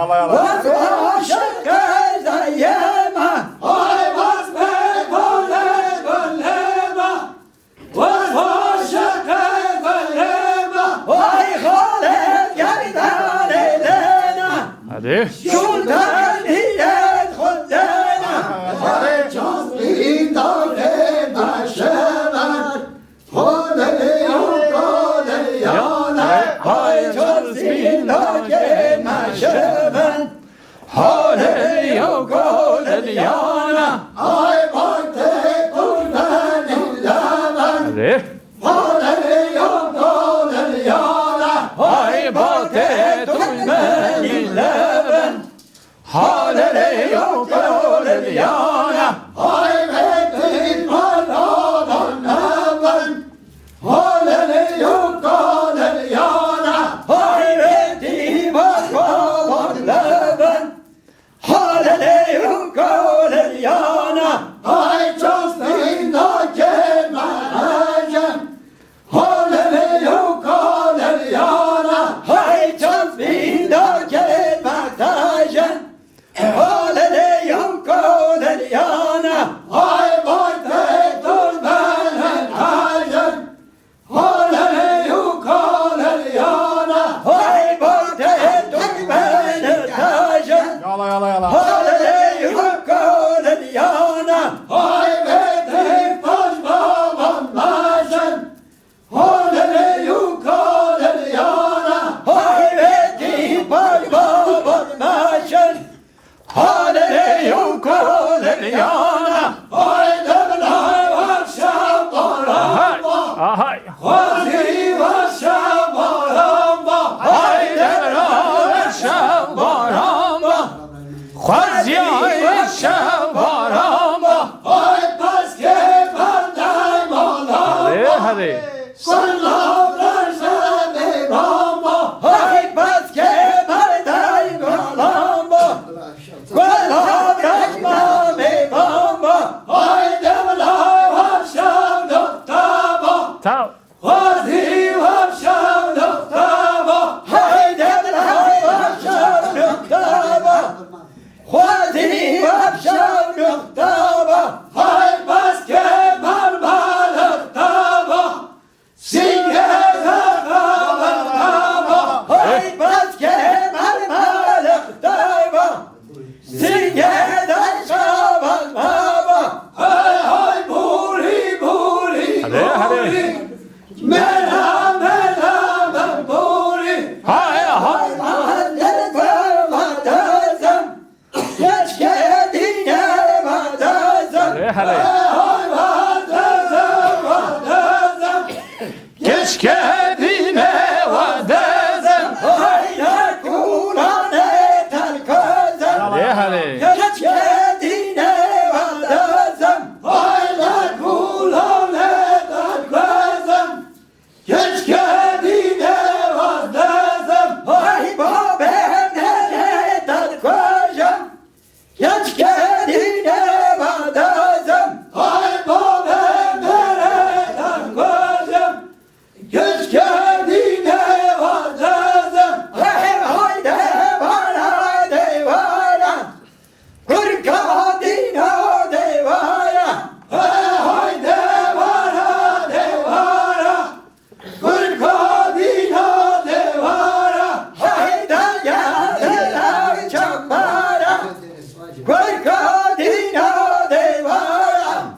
Yala yala. Was aşık ezayema. Ay was me volema. Was aşık volema. Ay halet gerdan elena. Hadi. Şuldan hiyet huddena. Ay just in the mashavan. Hole yokole yana. Ay çok zindake meşeven. Hale yok olel yana. Ay vakte kurban ilavan. Hadi. Hole yokole yana. Ay bate tutmen illeven. Hale yok olel yana. Ay metin panadan hemen. Hole yokole yana. Ay veti bakmalar leven. Hale yok olel yana. Ay just in the kemeracem. Hole yokole yana. Ay çok zindake mektajen. Hale yok olel yana. Ay vakte kurban ilavan. Hole yokole yana. Ay bate tutmen etajen. Yala yala yala. Hale yok olel yana. Ay metin panadan hemen. Hole yokole yana. Ay veti bakmalar meşen. Hale yok olel yana. Ay demlay varşam baramba. Ahay. Hadi varşam baramba. Ay devran şavaramba. Khaziyay şavaramba. Ay paske panday malamba. Hadi hadi. Sallavlar sebe bamba. Ay paske parday galamba. Kvalabrakma me bamba. Ay demlay varşam noktaba. Tamam. Hadi varşam noktaba. Ay devran varşam nuktaba. Khwazi varşam nuktaba. Ay paske barbalık taba. Singe takabalık taba. Ay paske marmalık dayva. Singe'den şaban baba. Ay ay buri buri Hadi, hadi. buri. Merham merham buri. Hay hay. Mahallet varmadazım. Keşke dinlemadazım. Hadi hadi. Ay vadazım vadazım. Keşke